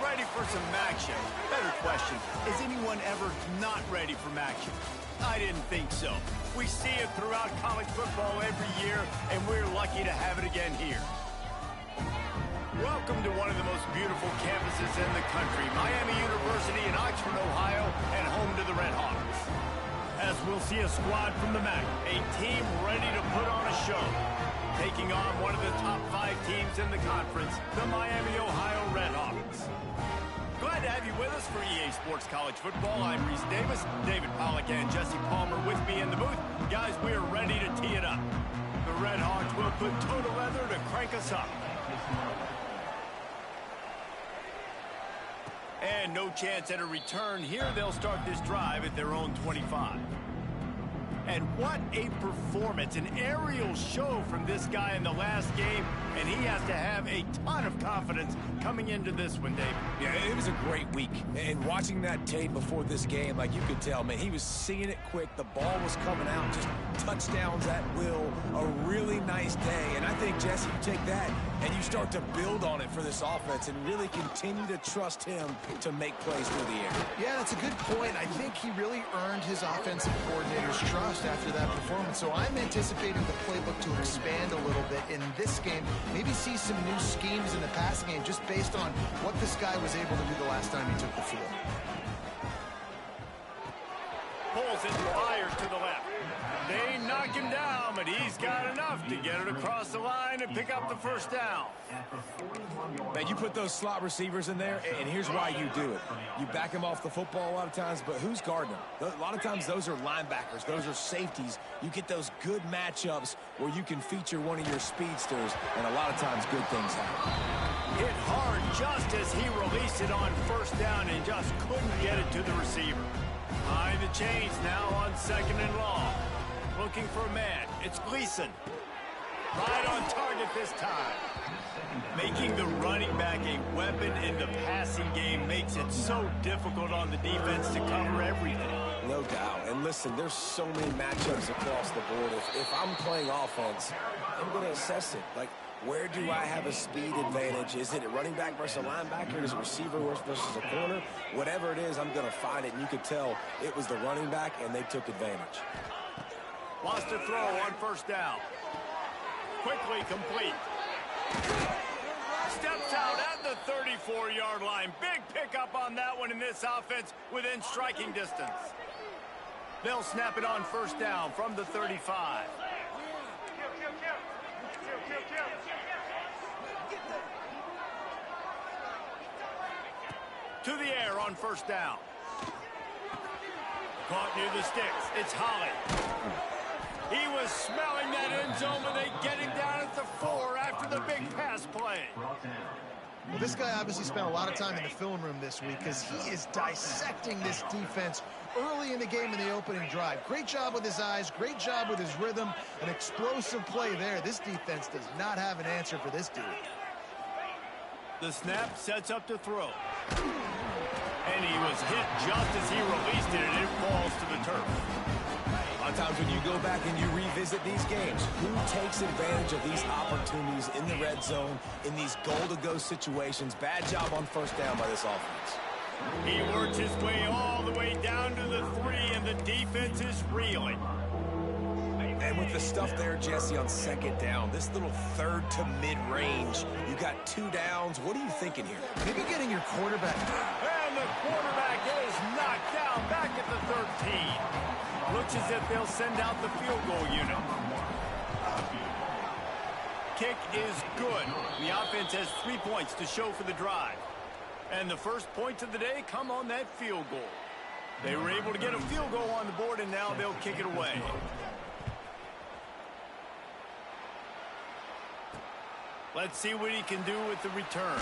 ready for some action? Better question, is anyone ever not ready for action? I didn't think so. We see it throughout college football every year, and we're lucky to have it again here. Welcome to one of the most beautiful campuses in the country, Miami University in Oxford, Ohio, and home to the Red Hawks. As we'll see a squad from the MAC, a team ready to put on a show. Taking on one of the top 5 teams in the conference, the Miami, Ohio Red Hawks. Glad to have you with us for EA Sports College Football. I'm Reese Davis, David Pollack and Jesse Palmer with me in the booth. Guys, we are ready to tee it up. The Red Hawks will put total leather to crank us up. And no chance at a return here. They'll start this drive at their own 25. And what a performance, an aerial show from this guy in the last game, and he has to have a ton of confidence coming into this one, David. Yeah, it was a great week. And watching that tape before this game, like you could tell, man, he was seeing it quick. The ball was coming out, just touchdowns at will. A really nice day. And I think, Jesse, you take that and you start to build on it for this offense and really continue to trust him to make plays through the air. Yeah, that's a good point. I think he really earned his offensive coordinator's trust after that performance. So I'm anticipating the playbook to expand a little bit in this game. Maybe see some new schemes in the passing game just based on what this guy was able to do the last time he took the field. Pulls it, fires to the left. They knock him down, but he's got enough to get it across the line and pick up the first down. Man, you put those slot receivers in there, and here's why you do it. You back them off the football a lot of times, but who's guarding them? A lot of times those are linebackers. Those are safeties. You get those good matchups where you can feature one of your speedsters, and a lot of times good things happen. Hit hard just as he released it on first down and just couldn't get it to the receiver. Behind the chains now on 2nd and long. Looking for a man. It's Gleason. Right on target this time. Making the running back a weapon in the passing game makes it so difficult on the defense to cover everything. No doubt. And listen, there's so many matchups across the board. If I'm playing offense, I'm going to assess it. Like, where do I have a speed advantage? Is it a running back versus a linebacker? Is it a receiver versus a corner? Whatever it is, I'm going to find it. And you could tell it was the running back, and they took advantage. Lost a throw on first down. Quickly complete. Steps out at the 34-yard line. Big pickup on that one in this offense within striking distance. They'll snap it on first down from the 35. To the air on first down. Caught near the sticks. It's Holly. He was smelling that end zone, but they get him down at the 4 after the big pass play. Well, this guy obviously spent a lot of time in the film room this week because he is dissecting this defense early in the game in the opening drive. Great job with his eyes, great job with his rhythm, an explosive play there. This defense does not have an answer for this dude. The snap sets up to throw. And he was hit just as he released it, and it falls to the turf. A lot of times when you go back and you revisit these games, who takes advantage of these opportunities in the red zone, in these goal-to-go situations? Bad job on first down by this offense. He works his way all the way down to the 3, and the defense is reeling. And with the stuff there, Jesse, on second down, this little third to mid-range, you got 2 downs. What are you thinking here? Maybe getting your quarterback. And the quarterback is knocked down back at the 13. Looks as if they'll send out the field goal unit. Kick is good. The offense has 3 points to show for the drive. And the first points of the day come on that field goal. They were able to get a field goal on the board, and now they'll kick it away. Let's see what he can do with the return.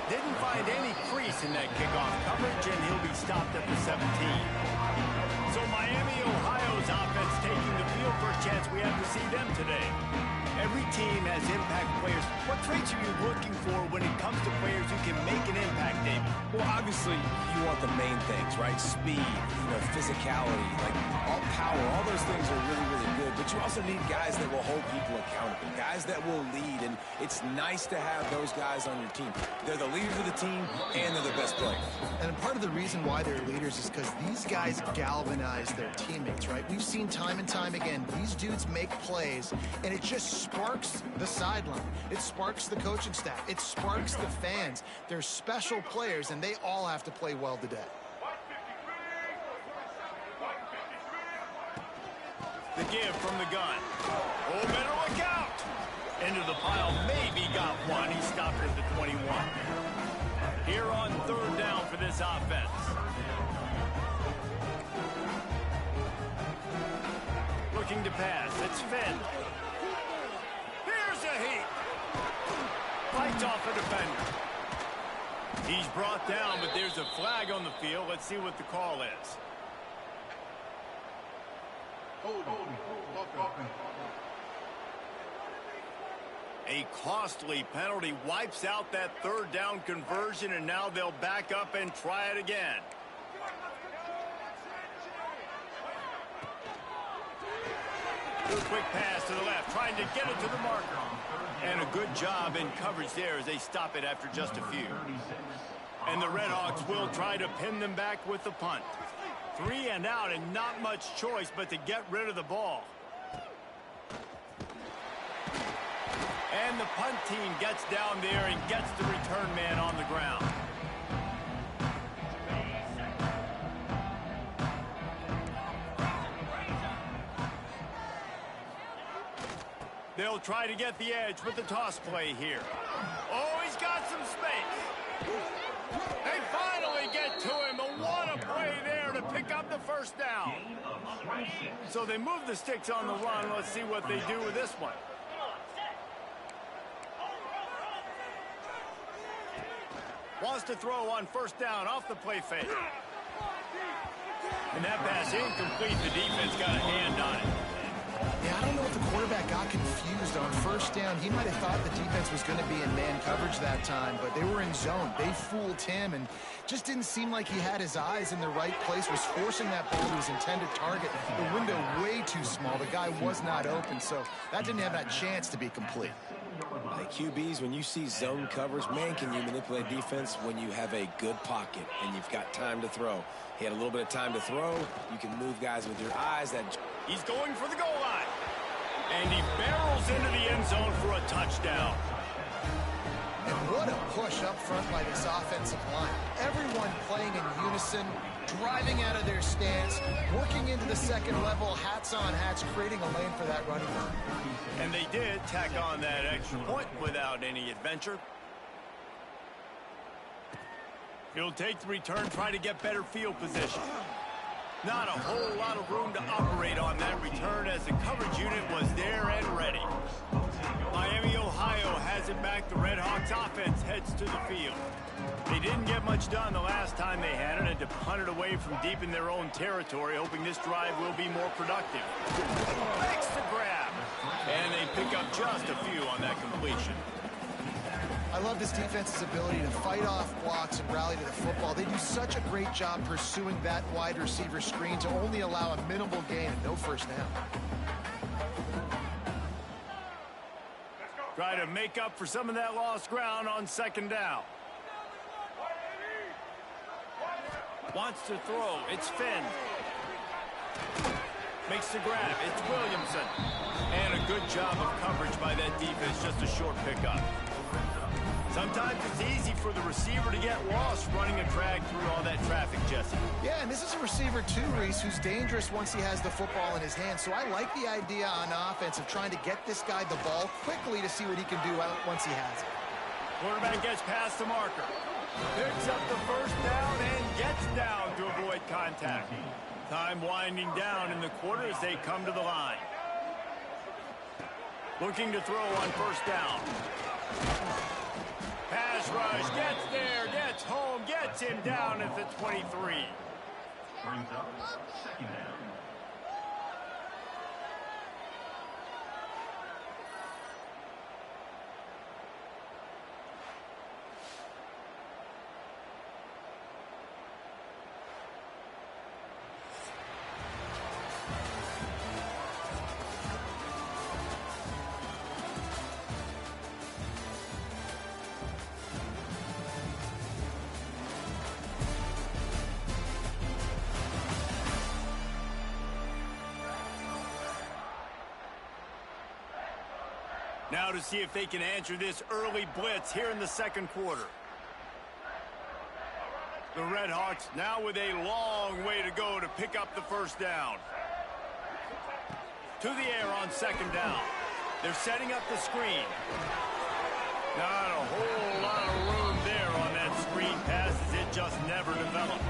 Didn't find any crease in that kickoff coverage, and he'll be stopped at the 17. So Miami, Ohio's offense taking the field. First chance we have to see them today. Every team has impact players. What traits are you looking for when it comes to players who can make an impact, David? Well, obviously, you want the main things, right? Speed, physicality, like all power. All those things are really, really good. But you also need guys that will hold people accountable, guys that will lead, and it's nice to have those guys on your team. They're the leaders of the team, and they're the best players. And part of the reason why they're leaders is because these guys galvanize their teammates, right? We've seen time and time again, these dudes make plays, and it just sparks the sideline. It sparks the coaching staff. It sparks the fans. They're special players, and they all have to play well today. The give from the gun. Oh, better look out. Into the pile, maybe got one. He stopped at the 21. Here on third down for this offense. Looking to pass. It's Finn. Here's a heat. Fights off a defender. He's brought down, but there's a flag on the field. Let's see what the call is. A costly penalty wipes out that third down conversion, and now they'll back up and try it again. Quick pass to the left, trying to get it to the marker. And a good job in coverage there as they stop it after just a few. And the Redhawks will try to pin them back with the punt. 3 and out, and not much choice but to get rid of the ball. And the punt team gets down there and gets the return man on the ground. They'll try to get the edge with the toss play here. Oh, he's got some space. They finally get to him, but what a play there to pick up the first down. So they move the sticks on the run. Let's see what they do with this one. Wants to throw on first down off the play fake. And that pass incomplete. The defense got a hand on it. Yeah, I don't know if the quarterback got confused on first down. He might have thought the defense was going to be in man coverage that time, but they were in zone. They fooled him and just didn't seem like he had his eyes in the right place, was forcing that ball to his intended target. The window way too small. The guy was not open, so that didn't have that chance to be complete. Like QBs, when you see zone coverage, man, can you manipulate defense when you have a good pocket and you've got time to throw. He had a little bit of time to throw. You can move guys with your eyes. He's going for the goal line. And he barrels into the end zone for a touchdown. And what a push up front by this offensive line. Everyone playing in unison, driving out of their stance, working into the second level, hats on hats, creating a lane for that running back. And they did tack on that extra point without any adventure. He'll take the return, try to get better field position. Not a whole lot of room to operate on that return as the coverage unit was there and ready. Miami, Ohio has it back. The Redhawks offense heads to the field. They didn't get much done the last time they had it, and to punt it away from deep in their own territory, hoping this drive will be more productive. Makes the grab. And they pick up just a few on that completion. I love this defense's ability to fight off blocks and rally to the football. They do such a great job pursuing that wide receiver screen to only allow a minimal gain and no first down. Try to make up for some of that lost ground on second down. Wants to throw. It's Finn. Makes the grab. It's Williamson. And a good job of coverage by that defense. Just a short pickup. Sometimes it's easy for the receiver to get lost running a drag through all that traffic, Jesse. Yeah, and this is a receiver too, Reese, who's dangerous once he has the football in his hand. So I like the idea on offense of trying to get this guy the ball quickly to see what he can do once he has it. Quarterback gets past the marker. Picks up the first down and gets down to avoid contact. Time winding down in the quarter as they come to the line. Looking to throw on first down. Pass rush, gets there, gets home, gets him down at the 23. Brings up second down. Now to see if they can answer this early blitz here in the second quarter. The Red Hawks now with a long way to go to pick up the first down. To the air on second down. They're setting up the screen. Not a whole lot of room there on that screen pass as it just never developed.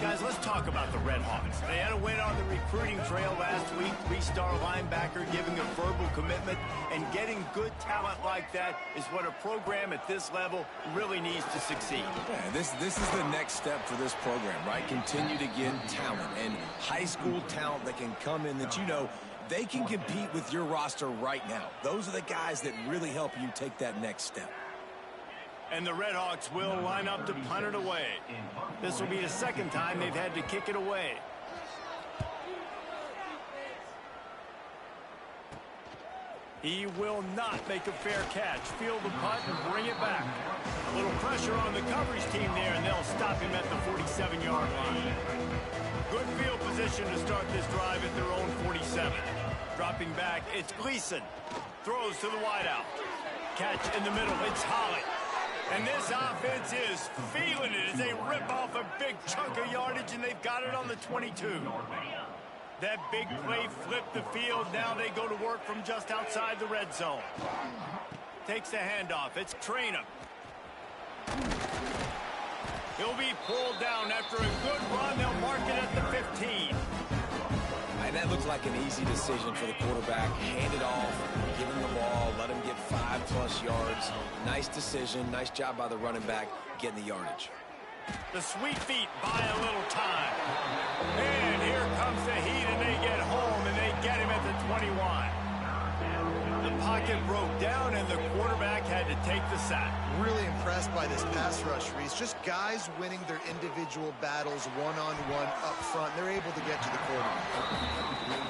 Guys, let's talk about the Red Hawks. They had a win on the recruiting trail last week. 3-star linebacker giving a verbal commitment, and getting good talent like that is what a program at this level really needs to succeed. Yeah, this is the next step for this program, right? Continue to get talent and high school talent that can come in that they can compete with your roster right now. Those are the guys that really help you take that next step. And the Red Hawks will line up to punt it away. This will be the second time they've had to kick it away. He will not make a fair catch. Field the punt and bring it back. A little pressure on the coverage team there, and they'll stop him at the 47-yard line. Good field position to start this drive at their own 47. Dropping back, it's Gleason. Throws to the wideout. Catch in the middle, it's Holly. And this offense is feeling it as they rip off a big chunk of yardage, and they've got it on the 22. That big play flipped the field. Now they go to work from just outside the red zone. Takes the handoff. It's Traynham. He'll be pulled down after a good run. They'll mark it at the 15. And that looks like an easy decision for the quarterback. Hand it off, give him the ball, let him get 5+ yards. Nice decision. Nice job by the running back getting the yardage. The sweet feet buy a little time. And here comes the heat, and they get home, and they get him at the 21. The pocket broke down, and the quarterback had to take the sack. Really impressed by this pass rush, Reese. Just guys winning their individual battles one-on-one up front. They're able to get to the quarterback.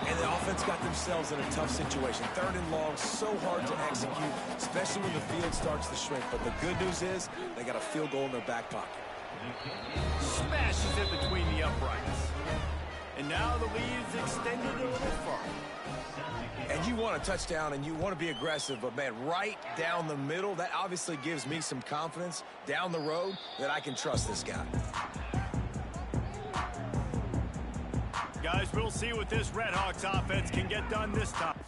And the offense got themselves in a tough situation. 3rd and long, so hard to execute, especially when the field starts to shrink. But the good news is they got a field goal in their back pocket. Smashes it between the uprights. And now the lead is extended a little further. And you want a touchdown and you want to be aggressive, but man, right down the middle, that obviously gives me some confidence down the road that I can trust this guy. Guys, we'll see what this Red Hawks offense can get done this time.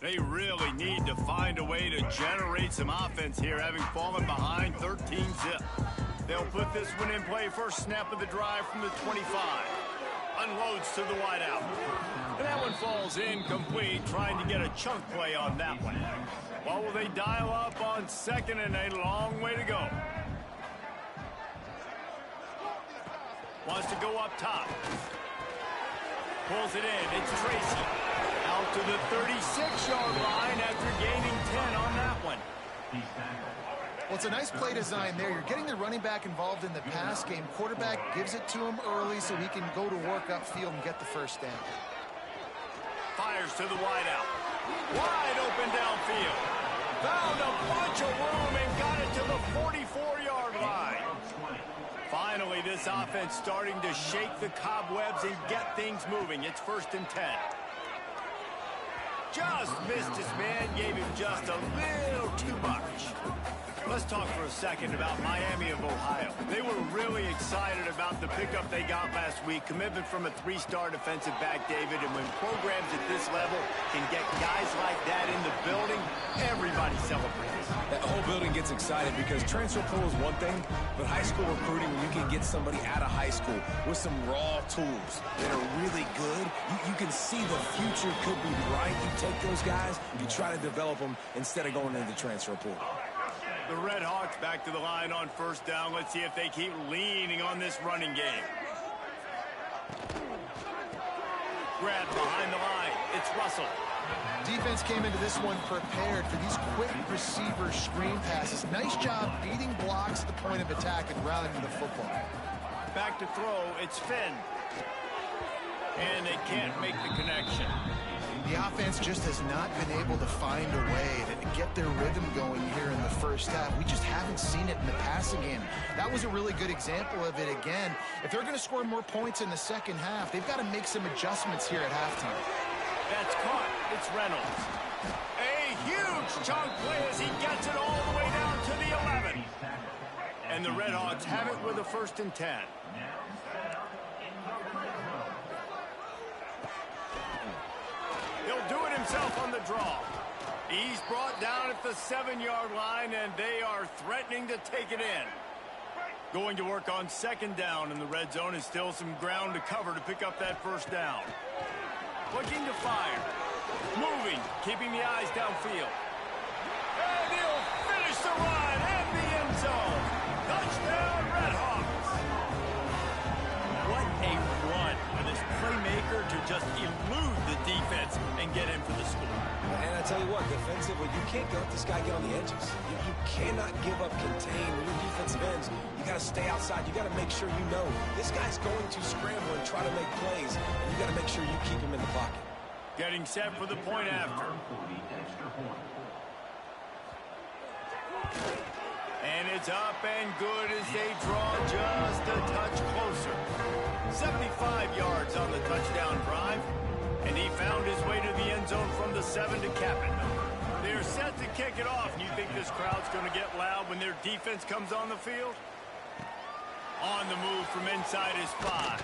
They really need to find a way to generate some offense here, having fallen behind 13-zip. They'll put this one in play first snap of the drive from the 25. Unloads to the wideout. And that one falls incomplete, trying to get a chunk play on that one. Well, will they dial up on second and a long way to go? Wants to go up top. Pulls it in. It's Tracy. Out to the 36-yard line after gaining 10 on that one. Well, it's a nice play design there. You're getting the running back involved in the pass game. Quarterback gives it to him early so he can go to work upfield and get the first down. Fires to the wideout. Wide open downfield. Found a bunch of room and got it to the 44-yard line. Finally, this offense starting to shake the cobwebs and get things moving. It's 1st and 10. Just missed his man, gave him just a little too much. Let's talk for a second about Miami of Ohio. They were really excited about the pickup they got last week. Commitment from a 3-star defensive back, David. And when programs at this level can get guys like that in the building, everybody celebrates. That whole building gets excited because transfer portal is one thing, but high school recruiting, when you can get somebody out of high school with some raw tools that are really good, you can see the future could be bright. You take those guys, you try to develop them instead of going into the transfer portal. The Red Hawks back to the line on 1st down. Let's see if they keep leaning on this running game. Grab behind the line. It's Russell. Defense came into this one prepared for these quick receiver screen passes. Nice job beating blocks at the point of attack and rallying the football. Back to throw. It's Finn. And they can't make the connection. The offense just has not been able to find a way to get their rhythm going here in the first half. We just haven't seen it in the passing game. That was a really good example of it again. If they're going to score more points in the second half, they've got to make some adjustments here at halftime. That's caught. It's Reynolds. A huge chunk play as he gets it all the way down to the 11. And the Red Hawks have it with a 1st and 10. He'll do it himself on the draw. He's brought down at the 7-yard line, and they are threatening to take it in. Going to work on 2nd down, and the red zone is still some ground to cover to pick up that 1st down. Looking to fire. Moving, keeping the eyes downfield. And he'll finish the run and the end zone. Touchdown, Red Hawks. What a run for this playmaker to just elude the defense and get in for the score. And I tell you what, defensively, you can't let this guy get on the edges. You cannot give up contain. When you're defensive ends, you got to stay outside. You got to make sure you know this guy's going to scramble and try to make plays, and you got to make sure you keep him in the pocket. Getting set for the point after. And it's up and good as they draw just a touch closer. 75 yards on the touchdown drive. And he found his way to the end zone from the 7 to cap it. They're set to kick it off. And you think this crowd's going to get loud when their defense comes on the field? On the move from inside his 5.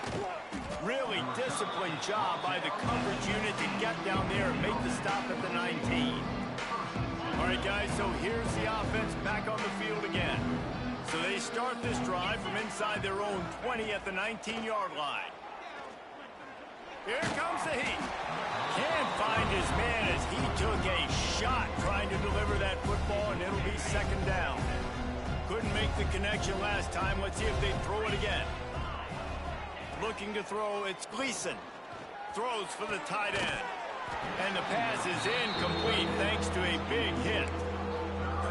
Really disciplined job by the coverage unit to get down there and make the stop at the 19. All right, guys, so here's the offense back on the field again. So they start this drive from inside their own 20 at the 19-yard line. Here comes the heat. Can't find his man as he took a shot trying to deliver that football, and it'll be 2nd down. Couldn't make the connection last time. Let's see if they throw it again. Looking to throw, it's Gleason. Throws for the tight end. And the pass is incomplete thanks to a big hit.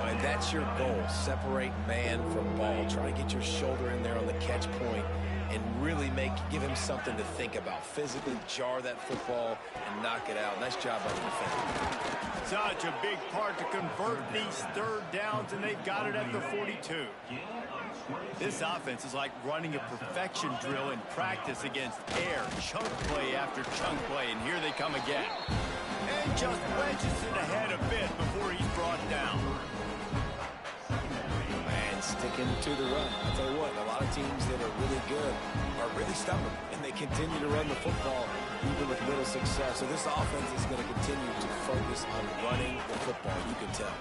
And that's your goal. Separate man from ball. Try to get your shoulder in there on the catch point and really give him something to think about. Physically jar that football and knock it out. Nice job by the defender. Such a big part to convert these 3rd downs, and they've got it at the 42. This offense is like running a perfection drill in practice against air. Chunk play after chunk play, and here they come again. And just wedges it ahead a bit before he's brought down. And sticking to the run. I'll tell you what, a lot of teams that are really good are really stubborn, and they continue to run the football. even with little success. So this offense is going to continue to focus on running the football, you can tell.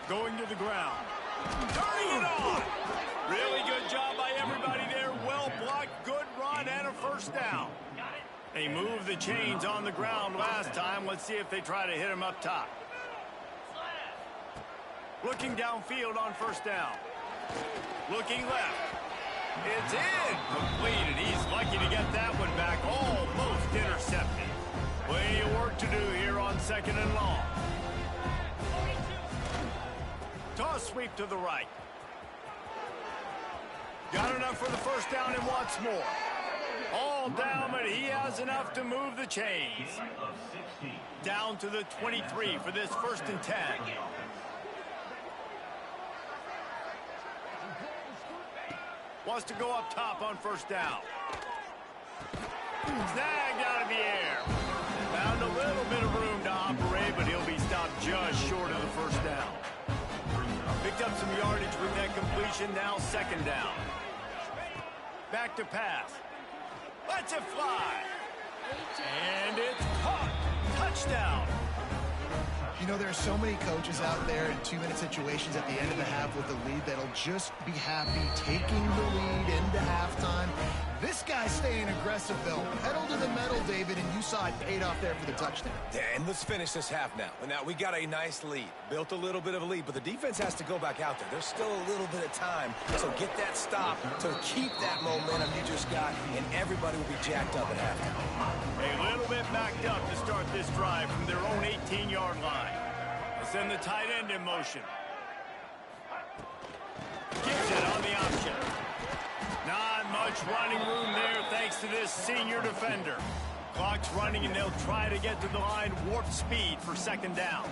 Going to the ground. Turning it on. Really good job by everybody there. Well blocked, good run, and a first down. They moved the chains on the ground last time. Let's see if they try to hit him up top. Looking downfield on first down. Looking left. It's in. Completed. He's lucky to get that one back. Almost intercepted. Plenty of work to do here on second and long. Toss sweep to the right. Got enough for the first down and wants more. All down, but he has enough to move the chains. Down to the 23 for this 1st and 10. Wants to go up top on first down. Snagged out of the air. Found a little bit of room to operate, but he'll be stopped just short of the first down. Picked up some yardage with that completion, now 2nd down. Back to pass. Lets it fly. And it's caught. Touchdown. You know, there are so many coaches out there in 2-minute situations at the end of the half with the lead that'll just be happy taking the lead into halftime. This guy's staying aggressive, though. Pedal to the metal, David, and you saw it paid off there for the touchdown. Yeah, and let's finish this half now. Now, we got a nice lead. Built a little bit of a lead, but the defense has to go back out there. There's still a little bit of time. So get that stop to keep that momentum you just got, and everybody will be jacked up at halftime. A little bit backed up to start this drive from their own 18-yard line. They send the tight end in motion. Gives it on the option. Not much running room there thanks to this senior defender. Clock's running and they'll try to get to the line warp speed for 2nd down.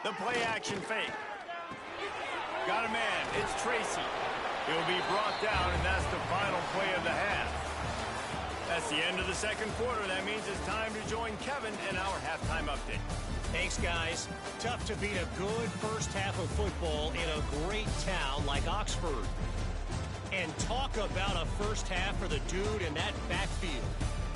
The play action fake. Got a man. It's Tracy. He'll be brought down, and that's the final play of the half. That's the end of the second quarter. That means it's time to join Kevin in our halftime update. Thanks, guys. Tough to beat a good first half of football in a great town like Oxford. And talk about a first half for the dude in that backfield.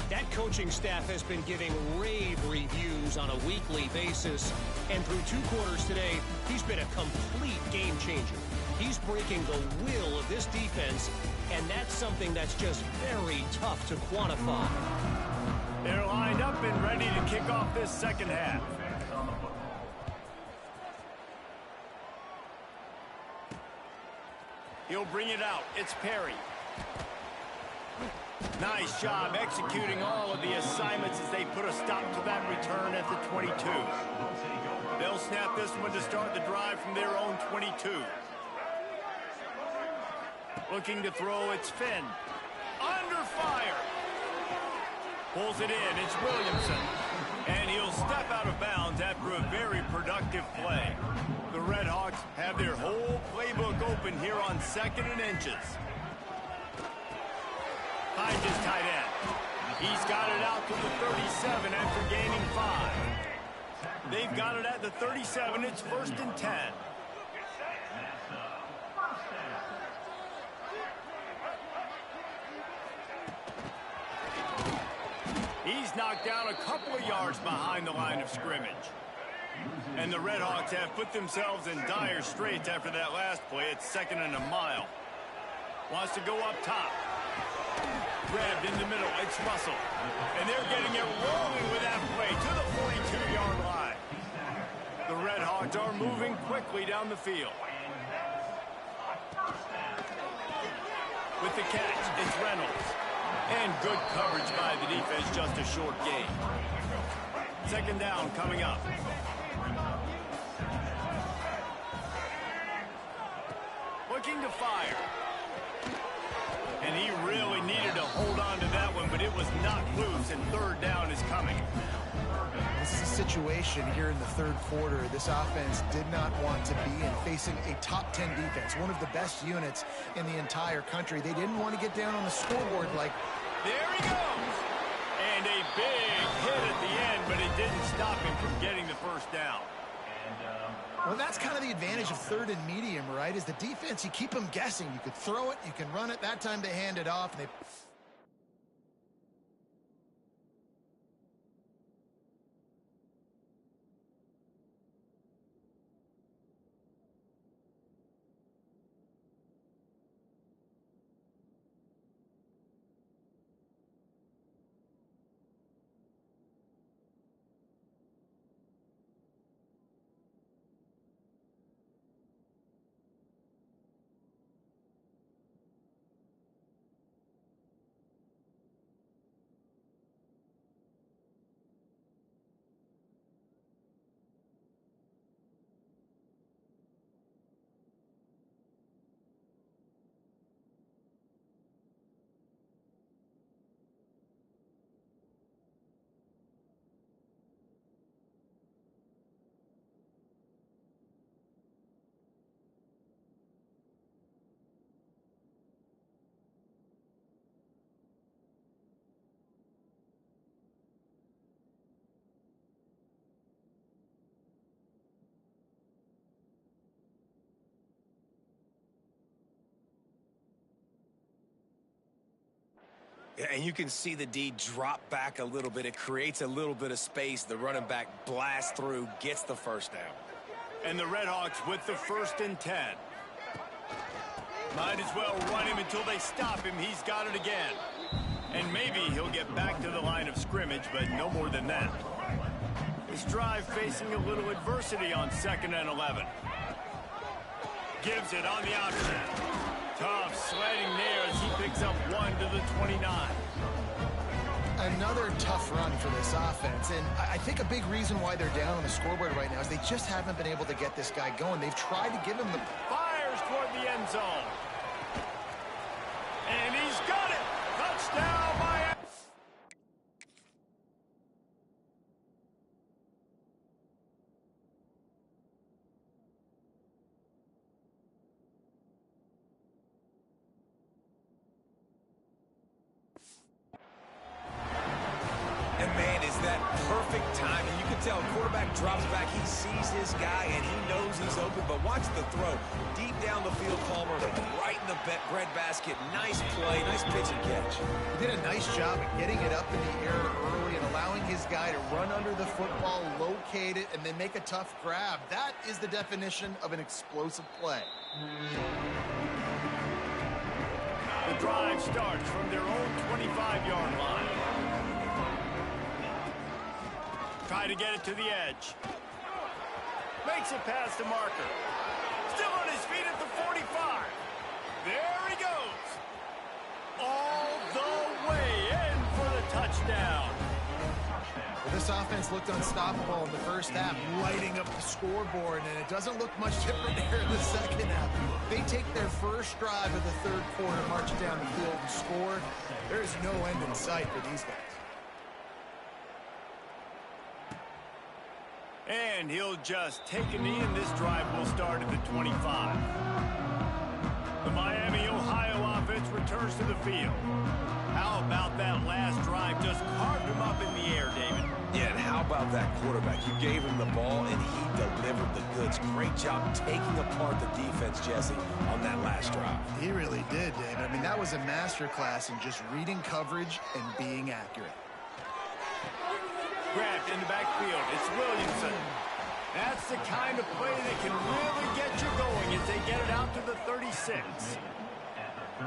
That coaching staff has been giving rave reviews on a weekly basis. And through 2 quarters today, he's been a complete game changer. He's breaking the will of this defense, and that's something that's just very tough to quantify. They're lined up and ready to kick off this second half. He'll bring it out. It's Perry. Nice job executing all of the assignments as they put a stop to that return at the 22. They'll snap this one to start the drive from their own 22. Looking to throw, it's Finn. Under fire. Pulls it in, it's Williamson. And he'll step out of bounds after a very productive play. The Red Hawks have their whole playbook open here on 2nd and inches. Finds his tight end. He's got it out to the 37 after gaining 5. They've got it at the 37. It's 1st and 10. He's knocked down a couple of yards behind the line of scrimmage. And the Red Hawks have put themselves in dire straits after that last play. It's 2nd and a mile. Wants to go up top. Grabbed in the middle. It's Russell. And they're getting it rolling with that play to the 42-yard line. The Red Hawks are moving quickly down the field. With the catch, it's Reynolds. And good coverage by the defense, just a short gain. 2nd down coming up. Looking to fire. And he really needed to hold on to that one, but it was knocked loose, and 3rd down is coming. This is a situation here in the 3rd quarter this offense did not want to be in, facing a top 10 defense, one of the best units in the entire country. They didn't want to get down on the scoreboard like... There he goes! And a big hit at the end, but it didn't stop him from getting the 1st down. Well, that's kind of the advantage of 3rd and medium, right? Is the defense, you keep them guessing. You could throw it, you can run it. That time they hand it off, and they... And you can see the D drop back a little bit. It creates a little bit of space. The running back blasts through, gets the 1st down. And the Red Hawks with the 1st and 10. Might as well run him until they stop him. He's got it again. And maybe he'll get back to the line of scrimmage, but no more than that. This drive facing a little adversity on 2nd and 11. Gives it on the option. Tough sledding there as he picks up 1 to the 29. Another tough run for this offense, and I think a big reason why they're down on the scoreboard right now is they just haven't been able to get this guy going. They've tried to give him the... Fires toward the end zone. And he's got it! Touchdown, Miami! tell quarterback drops back. He sees his guy, and he knows he's open. But watch the throw. Deep down the field, Palmer, right in the bread basket. Nice play, nice pitch and catch. He did a nice job of getting it up in the air early and allowing his guy to run under the football, locate it, and then make a tough grab. That is the definition of an explosive play. The drive starts from their own 25-yard line. Try to get it to the edge. Makes it past the marker. Still on his feet at the 45. There he goes. All the way in for the touchdown. Well, this offense looked unstoppable in the first half, lighting up the scoreboard, and it doesn't look much different here in the second half. They take their first drive of the third quarter, march down the field and score. There is no end in sight for these guys. And he'll just take a knee, and this drive will start at the 25. The Miami, Ohio offense returns to the field. How about that last drive? Just carved him up in the air, David. Yeah, and how about that quarterback? You gave him the ball, and he delivered the goods. Great job taking apart the defense, Jesse, on that last drive. He really did, David. I mean, that was a masterclass in just reading coverage and being accurate. Grabbed in the backfield. It's Williamson. That's the kind of play that can really get you going as they get it out to the 36.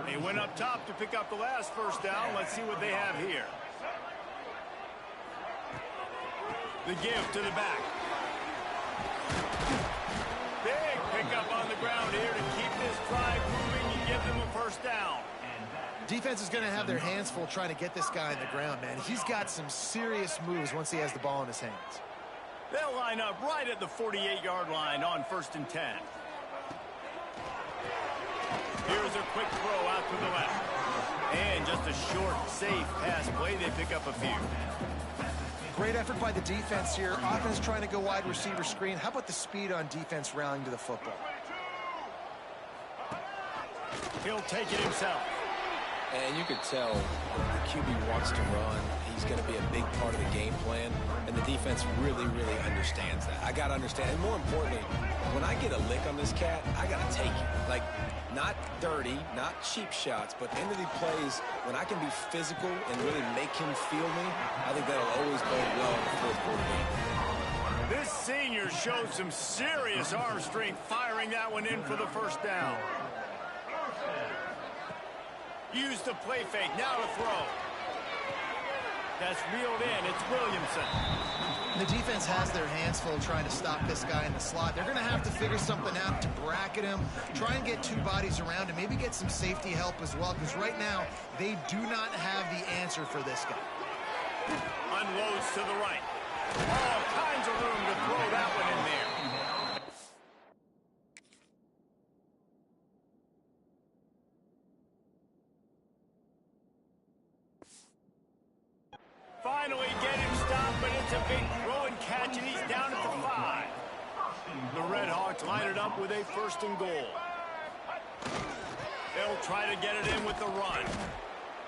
They went up top to pick up the last first down. Let's see what they have here. The give to the back. Big pickup on the ground here to keep this drive moving and give them a first down. Defense is going to have their hands full trying to get this guy on the ground, man. He's got some serious moves once he has the ball in his hands. They'll line up right at the 48-yard line on 1st and 10. Here's a quick throw out to the left. And just a short, safe pass play. They pick up a few. Great effort by the defense here. Offense trying to go wide receiver screen. How about the speed on defense rallying to the football? He'll take it himself. And you could tell the QB wants to run. He's going to be a big part of the game plan. And the defense really, really understands that. I got to understand. And more importantly, when I get a lick on this cat, I got to take it. Like, not dirty, not cheap shots, but into the plays, when I can be physical and really make him feel me, I think that'll always bode well in the fourth quarter game. This senior showed some serious arm strength firing that one in for the first down. Use the play fake, now to throw. That's reeled in, it's Williamson. The defense has their hands full trying to stop this guy in the slot. They're going to have to figure something out to bracket him, try and get two bodies around him, maybe get some safety help as well, because right now they do not have the answer for this guy. Unloads to the right. All kinds of room to throw that one in there. Finally get him stopped, but it's a big throw and catch, and he's down at the 5. The Red Hawks line it up with a 1st and goal. They'll try to get it in with the run.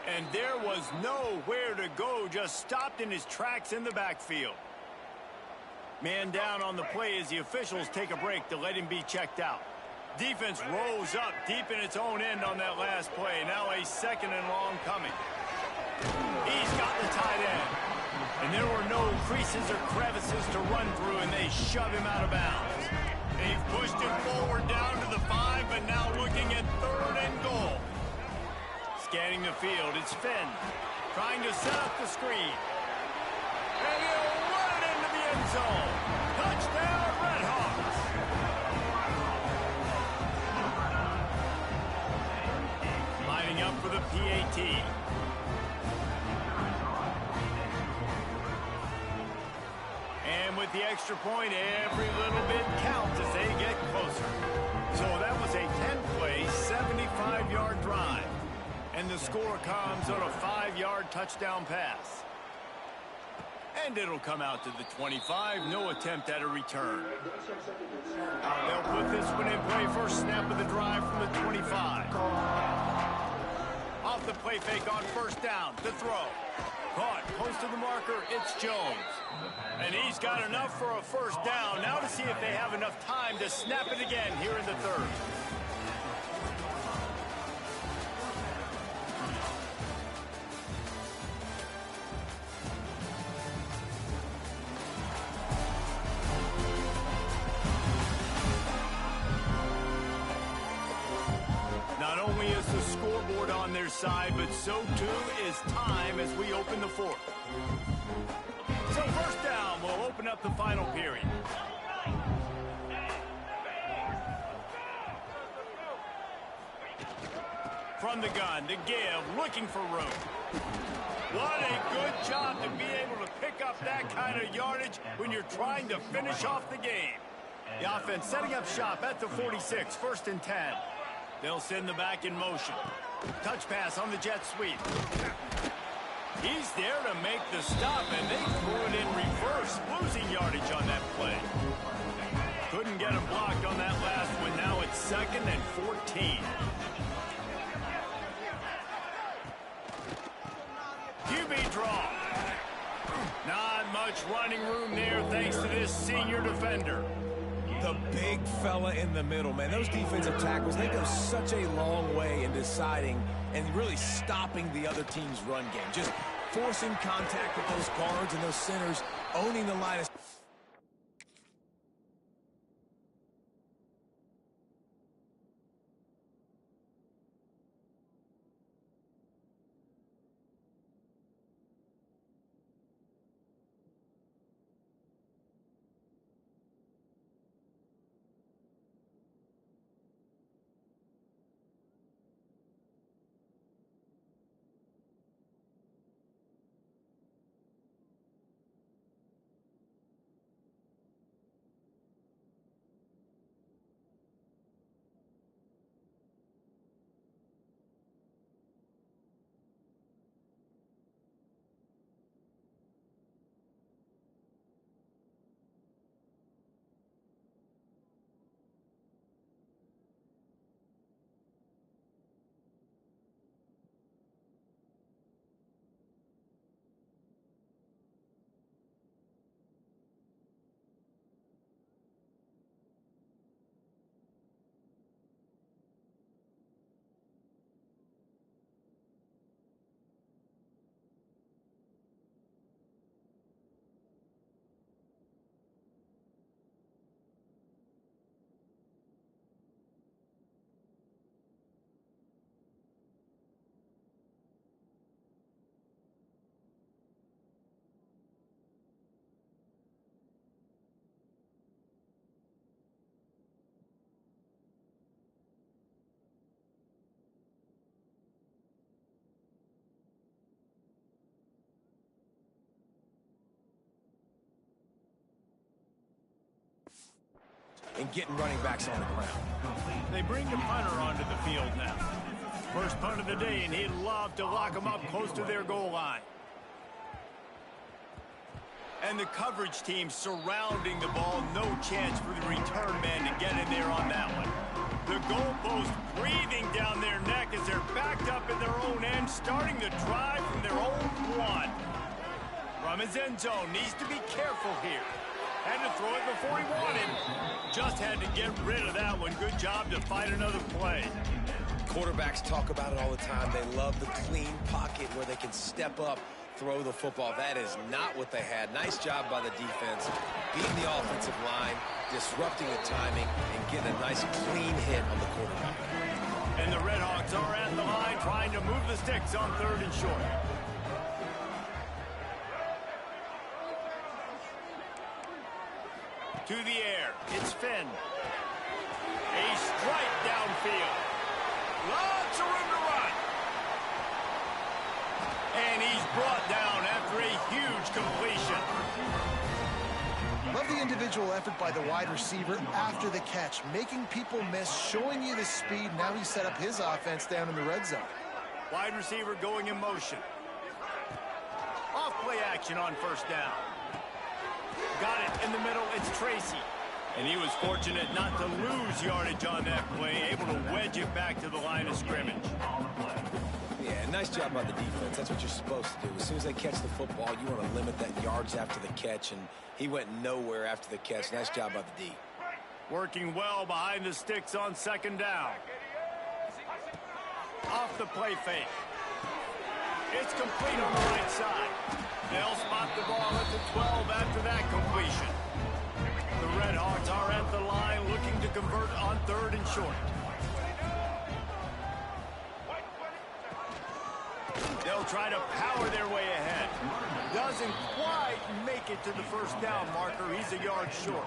And there was nowhere to go, just stopped in his tracks in the backfield. Man down on the play as the officials take a break to let him be checked out. Defense rose up deep in its own end on that last play. Now a 2nd and long coming. He's got the tight end. And there were no creases or crevices to run through, and they shove him out of bounds. They've pushed him forward down to the 5, but now looking at 3rd and goal. Scanning the field, it's Finn trying to set up the screen. And he'll run it into the end zone. Touchdown, Red Hawks. Lining up for the PAT. And with the extra point, every little bit counts as they get closer. So that was a 10-play, 75-yard drive. And the score comes on a 5-yard touchdown pass. And it'll come out to the 25. No attempt at a return. They'll put this one in play. First snap of the drive from the 25. Off the play fake on 1st down. To throw. Caught close to the marker, it's Jones. And he's got enough for a first down. Now to see if they have enough time to snap it again here in the third. Not only is the scoreboard on their side, but so too is time as we open the fourth. So first down, we'll open up the final period. From the gun to give, looking for room. What a good job to be able to pick up that kind of yardage when you're trying to finish off the game. The offense setting up shop at the 46, 1st and 10. They'll send the back in motion. Touch pass on the jet sweep. He's there to make the stop, and they threw it in reverse, losing yardage on that play. Couldn't get him blocked on that last one. Now it's 2nd and 14. QB draw. Not much running room there thanks to this senior defender. The big fella in the middle, man. Those defensive tackles, they go such a long way in deciding and really stopping the other team's run game. Just forcing contact with those guards and those centers, owning the line of... and getting running backs on the ground. They bring the punter onto the field now. First punt of the day, and he'd love to lock them up close to their goal line. And the coverage team surrounding the ball. No chance for the return man to get in there on that one. The goalpost breathing down their neck as they're backed up in their own end, starting the drive from their own one. From his end zone, needs to be careful here. Had to throw it before he wanted. Just had to get rid of that one. Good job to fight another play. Quarterbacks talk about it all the time. They love the clean pocket where they can step up, throw the football. That is not what they had. Nice job by the defense, beating the offensive line, disrupting the timing, and getting a nice clean hit on the quarterback. And the Redhawks are at the line trying to move the sticks on 3rd and short. To the air, it's Finn. A strike downfield. Lots of room to run. And he's brought down after a huge completion. Love the individual effort by the wide receiver after the catch, making people miss, showing you the speed. Now he set up his offense down in the red zone. Wide receiver going in motion. Off play action on 1st down. Got it in the middle. It's Tracy. And he was fortunate not to lose yardage on that play, able to wedge it back to the line of scrimmage. Yeah, nice job by the defense. That's what you're supposed to do. As soon as they catch the football, you want to limit that yards after the catch, and he went nowhere after the catch. Nice job by the D. Working well behind the sticks on second down. Off the play fake. It's complete on the right side. They'll spot the ball at the 12 after that completion. The Red Hawks are at the line looking to convert on 3rd and short. They'll try to power their way ahead. Doesn't quite make it to the first down marker. He's a yard short.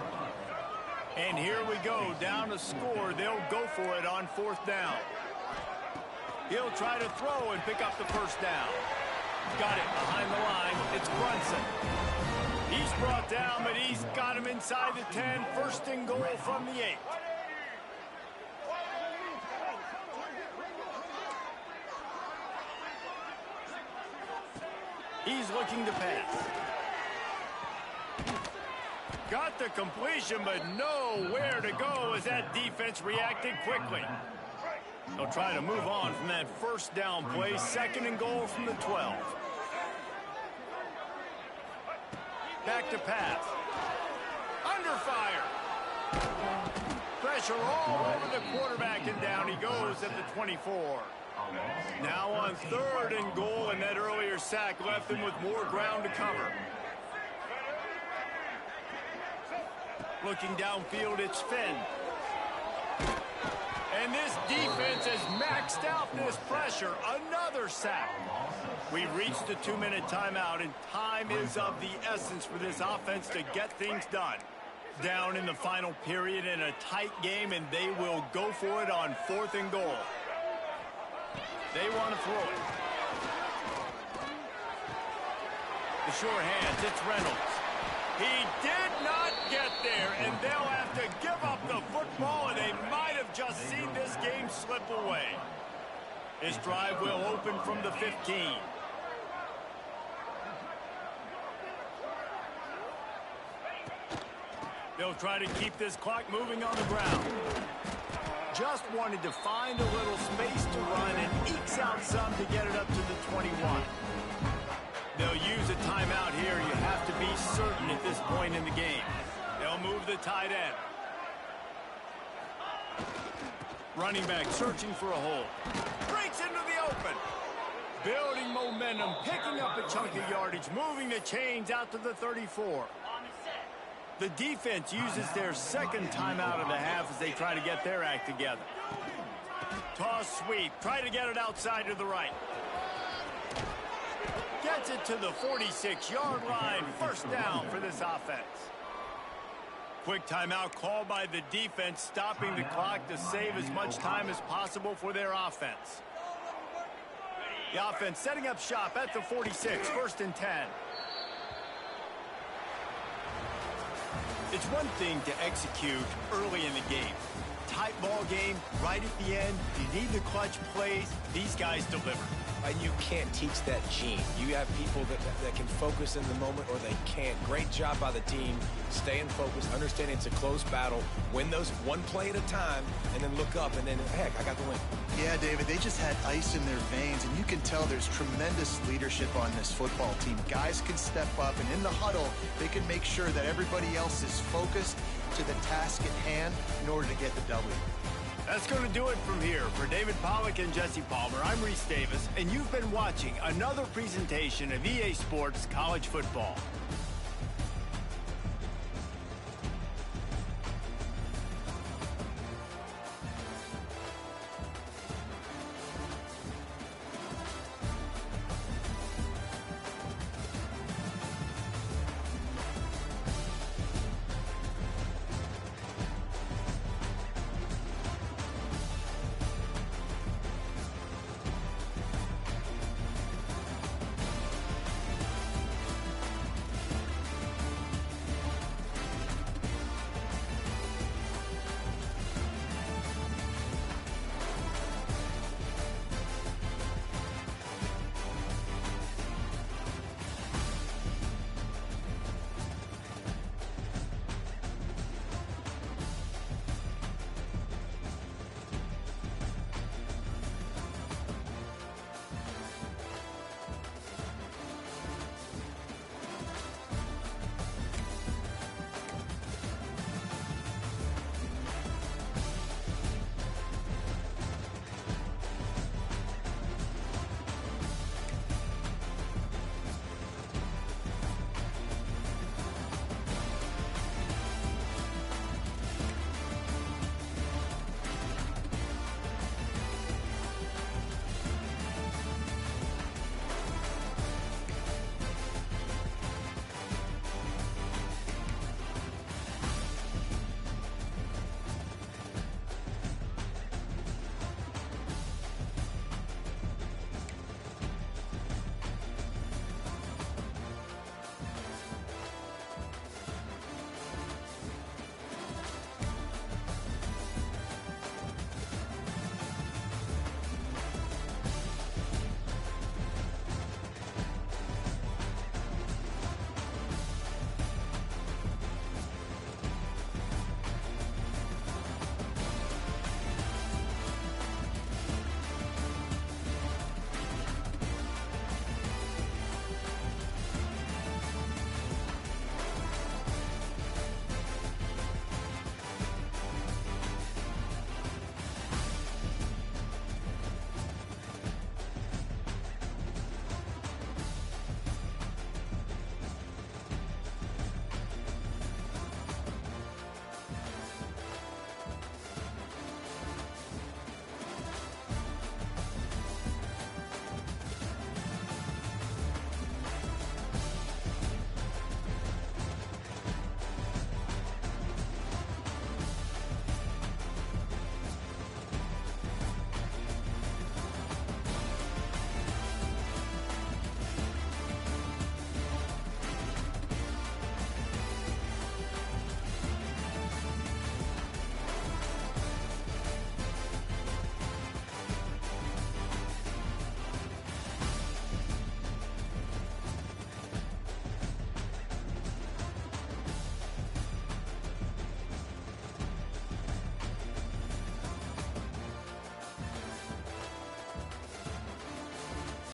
And here we go, down to score. They'll go for it on 4th down. He'll try to throw and pick up the first down. Got it behind the line. It's Brunson. He's brought down, but he's got him inside the 10. 1st and goal from the 8. He's looking to pass. Got the completion, but nowhere to go as that defense reacted quickly. They'll try to move on from that first down play. 2nd and goal from the 12. Back to pass. Under fire. Pressure all over the quarterback, and down he goes at the 24. Now on 3rd and goal, and that earlier sack left him with more ground to cover. Looking downfield, it's Finn. And this defense has maxed out this pressure. Another sack. We've reached a 2-minute timeout, and time is of the essence for this offense to get things done. Down in the final period in a tight game, and they will go for it on 4th and goal. They want to throw it. The sure hands, it's Reynolds. He did not get there, and they'll have to give up the football, and they might have just seen this game slip away. His drive will open from the 15. They'll try to keep this clock moving on the ground. Just wanted to find a little space to run and ekes out some to get it up to the 21. They'll use a timeout here. You have to be certain at this point in the game. They'll move the tight end. Running back searching for a hole. Breaks into the open. Building momentum, picking up a chunk of yardage, moving the chains out to the 34. The defense uses their 2nd timeout of the half as they try to get their act together. Toss sweep. Try to get it outside to the right. Gets it to the 46-yard line. 1st down for this offense. Quick timeout called by the defense, stopping the clock to save as much time as possible for their offense. The offense setting up shop at the 46. 1st and 10. It's one thing to execute early in the game. Tight ball game, right at the end. You need the clutch plays. These guys deliver. And you can't teach that gene. You have people that can focus in the moment, or they can't. Great job by the team, staying focused, understanding it's a close battle, win those one play at a time, and then look up, and then, heck, I got the win. Yeah, David, they just had ice in their veins, and you can tell there's tremendous leadership on this football team. Guys can step up, and in the huddle, they can make sure that everybody else is focused to the task at hand in order to get the W. That's going to do it from here. For David Pollack and Jesse Palmer, I'm Reese Davis, and you've been watching another presentation of EA Sports College Football.